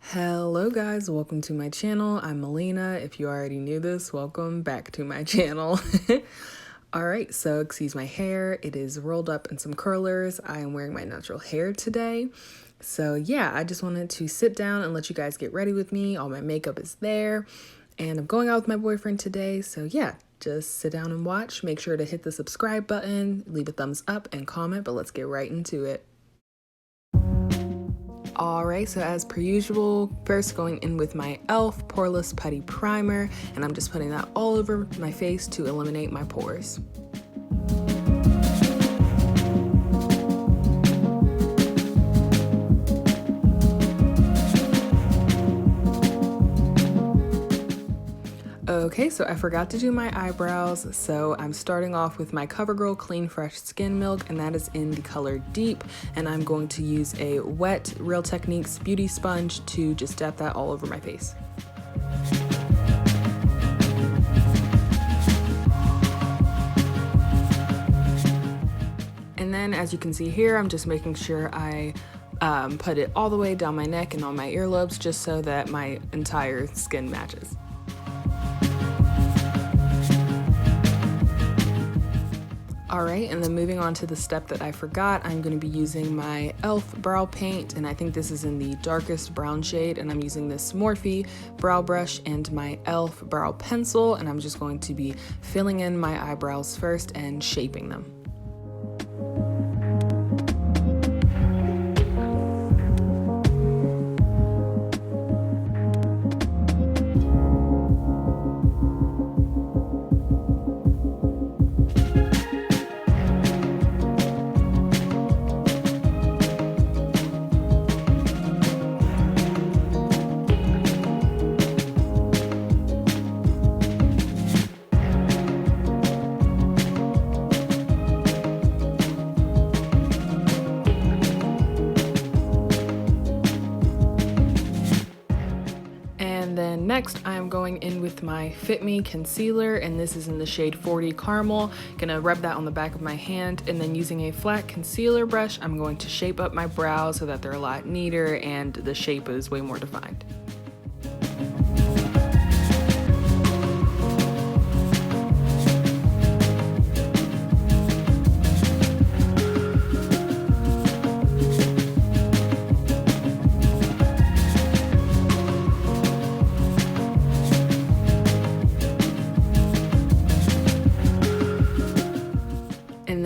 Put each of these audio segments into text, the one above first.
Hello guys, welcome to my channel. I'm Melina. If you already knew this, welcome back to my channel. Alright, so excuse my hair. It is rolled up in some curlers. I am wearing my natural hair today. So yeah, I just wanted to sit down and let you guys get ready with me. All my makeup is there. And I'm going out with my boyfriend today. So yeah, just sit down and watch. Make sure to hit the subscribe button, leave a thumbs up and comment, but let's get right into it. Alright, so as per usual, first going in with my e.l.f. Poreless Putty Primer, and I'm just putting that all over my face to eliminate my pores. Okay, so I forgot to do my eyebrows, so I'm starting off with my CoverGirl Clean Fresh Skin Milk, and that is in the color Deep, and I'm going to use a wet Real Techniques beauty sponge to just dab that all over my face. And then as you can see here, I'm just making sure I put it all the way down my neck and on my earlobes just so that my entire skin matches. Alright, and then moving on to the step that I forgot, I'm going to be using my e.l.f. brow paint, and I think this is in the darkest brown shade, and I'm using this Morphe brow brush and my e.l.f. brow pencil, and I'm just going to be filling in my eyebrows first and shaping them. Next, I'm going in with my Fit Me concealer, and this is in the shade 40 Caramel. Gonna rub that on the back of my hand, and then using a flat concealer brush, I'm going to shape up my brows so that they're a lot neater and the shape is way more defined.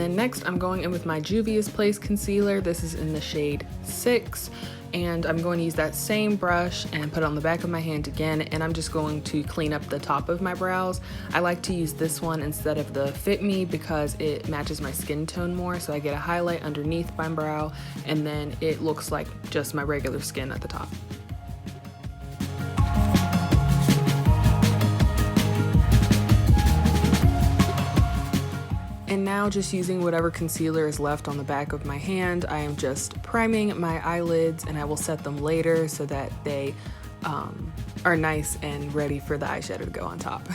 Next, I'm going in with my Juvia's Place concealer. This is in the shade 6, and I'm going to use that same brush and put it on the back of my hand again, and I'm just going to clean up the top of my brows. I like to use this one instead of the Fit Me because it matches my skin tone more, so I get a highlight underneath my brow, and then it looks like just my regular skin at the top. And now, just using whatever concealer is left on the back of my hand, I am just priming my eyelids, and I will set them later so that they are nice and ready for the eyeshadow to go on top.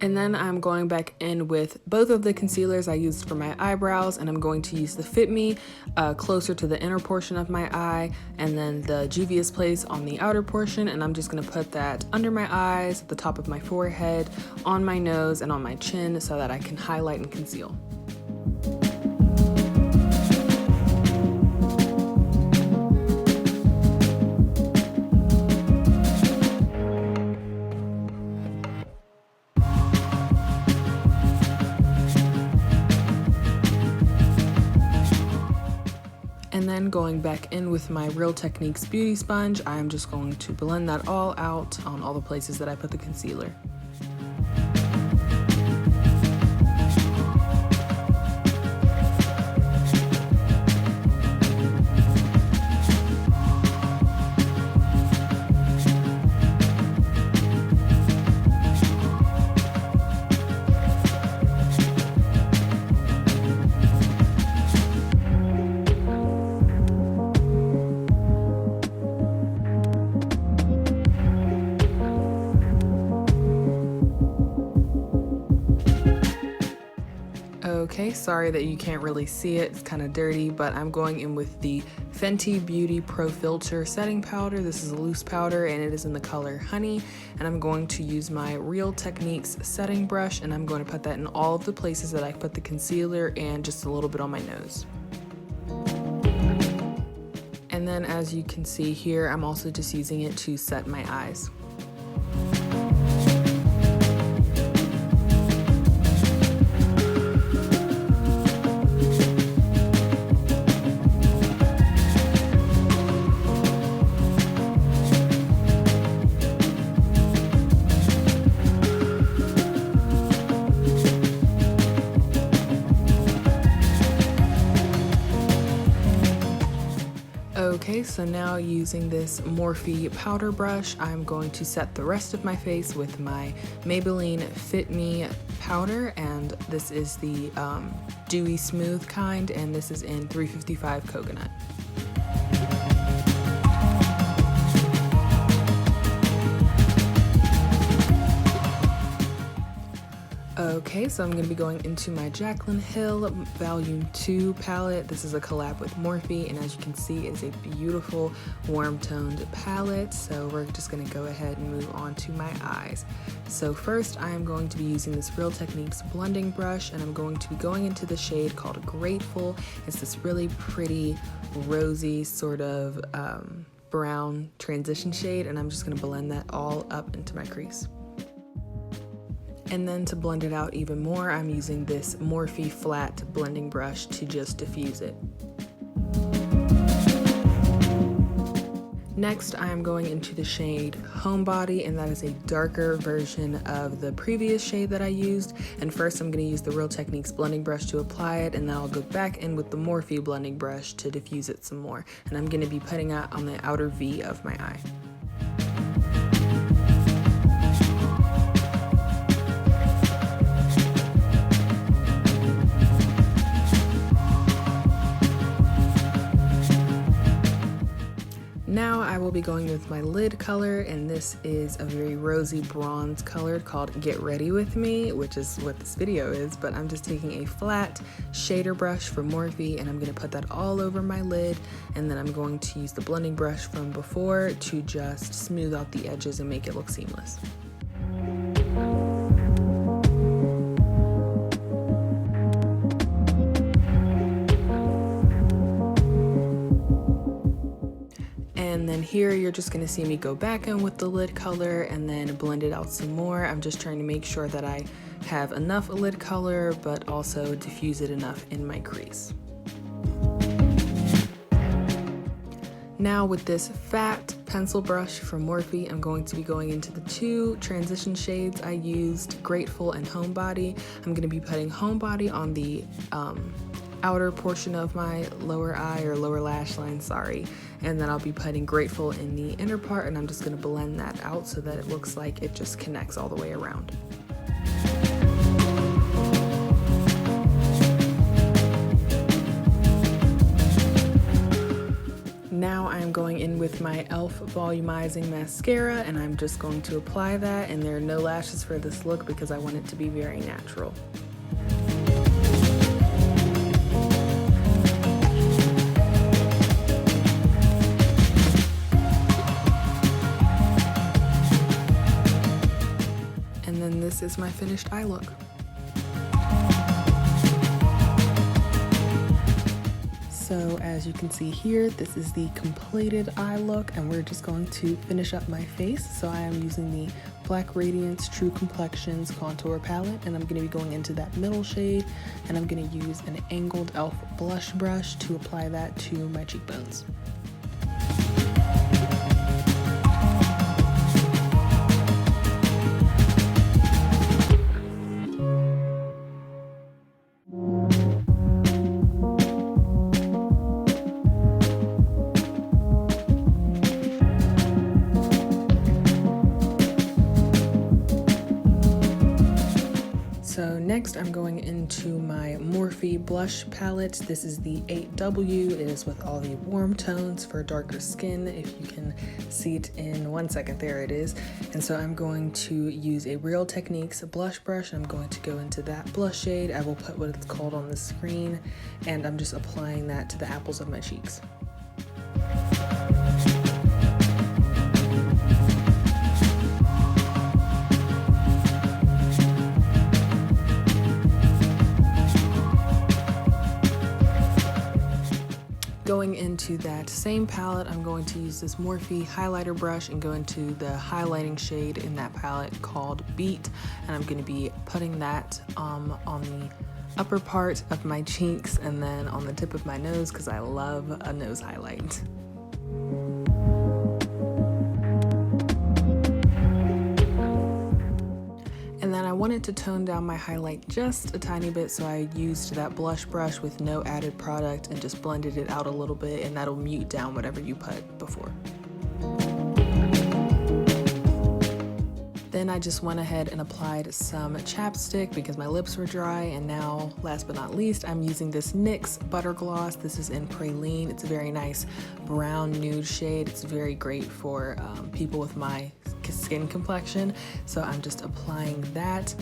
And then I'm going back in with both of the concealers I used for my eyebrows, and I'm going to use the Fit Me closer to the inner portion of my eye, and then the Juvia's Place on the outer portion, and I'm just going to put that under my eyes, at the top of my forehead, on my nose, and on my chin so that I can highlight and conceal. And then going back in with my Real Techniques beauty sponge, I'm just going to blend that all out on all the places that I put the concealer. sorry that you can't really see it, it's kind of dirty, but I'm going in with the Fenty Beauty Pro Filter setting powder. This is a loose powder and it is in the color Honey, and I'm going to use my Real Techniques setting brush, and I'm going to put that in all of the places that I put the concealer and just a little bit on my nose. And then as you can see here, I'm also just using it to set my eyes. Okay, so now using this Morphe powder brush, I'm going to set the rest of my face with my Maybelline Fit Me powder, and this is the dewy smooth kind, and this is in 355 Coconut. Okay, so I'm going to be going into my Jaclyn Hill Volume 2 palette. This is a collab with Morphe, and as you can see, it's a beautiful warm-toned palette. So we're just going to go ahead and move on to my eyes. So first, I am going to be using this Real Techniques blending brush, and I'm going to be going into the shade called Grateful. It's this really pretty, rosy, sort of brown transition shade, and I'm just going to blend that all up into my crease. And then to blend it out even more, I'm using this Morphe flat blending brush to just diffuse it. Next, I'm going into the shade Homebody, and that is a darker version of the previous shade that I used. And first, I'm going to use the Real Techniques blending brush to apply it, and then I'll go back in with the Morphe blending brush to diffuse it some more. And I'm going to be putting it on the outer V of my eye. Now I will be going with my lid color, and this is a very rosy bronze color called Get Ready With Me, which is what this video is, but I'm just taking a flat shader brush from Morphe, and I'm going to put that all over my lid, and then I'm going to use the blending brush from before to just smooth out the edges and make it look seamless. And then here you're just going to see me go back in with the lid color and then blend it out some more. I'm just trying to make sure that I have enough lid color but also diffuse it enough in my crease. Now with this fat pencil brush from Morphe, I'm going to be going into the two transition shades I used, Grateful and Homebody. I'm going to be putting Homebody on the outer portion of my lower eye or lower lash line, sorry, and then I'll be putting Grateful in the inner part, and I'm just going to blend that out so that it looks like it just connects all the way around. Now I'm going in with my e.l.f. volumizing mascara, and I'm just going to apply that, and there are no lashes for this look because I want it to be very natural. And then this is my finished eye look. So as you can see here, this is the completed eye look, and we're just going to finish up my face. So I am using the Black Radiance True Complexions contour palette, and I'm going to be going into that middle shade, and I'm going to use an angled e.l.f. blush brush to apply that to my cheekbones. So next I'm going into my Morphe blush palette. This is the 8W. It is with all the warm tones for darker skin. If you can see it in 1 second, there it is. And so I'm going to use a Real Techniques blush brush. I'm going to go into that blush shade. I will put what it's called on the screen, and I'm just applying that to the apples of my cheeks. Going into that same palette, I'm going to use this Morphe highlighter brush and go into the highlighting shade in that palette called Beat, and I'm going to be putting that on the upper part of my cheeks and then on the tip of my nose because I love a nose highlight. And then I wanted to tone down my highlight just a tiny bit, so I used that blush brush with no added product and just blended it out a little bit, and that'll mute down whatever you put before. Then I just went ahead and applied some chapstick because my lips were dry, and now, last but not least, I'm using this NYX Butter Gloss. This is in Praline. It's a very nice brown nude shade. It's very great for people with my skin complexion, so I'm just applying that.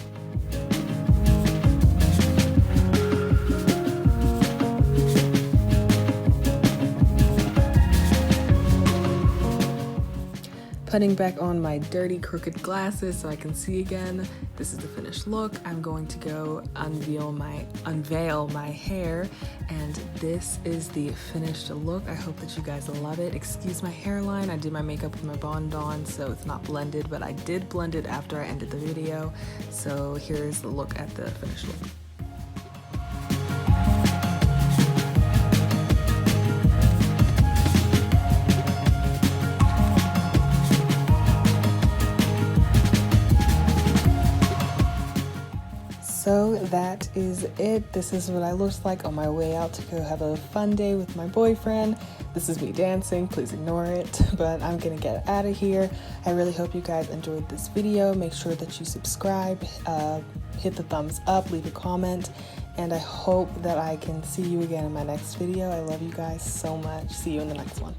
Putting back on my dirty crooked glasses so I can see again. This is the finished look. I'm going to go unveil my hair, and this is the finished look. I hope that you guys love it. Excuse my hairline. I did my makeup with my Bond-On, so it's not blended, but I did blend it after I ended the video. So here's the look at the finished look. So that is it. This is what I looked like on my way out to go have a fun day with my boyfriend. This is me dancing, please ignore it, but I'm gonna get out of here. I really hope you guys enjoyed this video. Make sure that you subscribe, hit the thumbs up, leave a comment, and I hope that I can see you again in my next video. I love you guys so much. See you in the next one.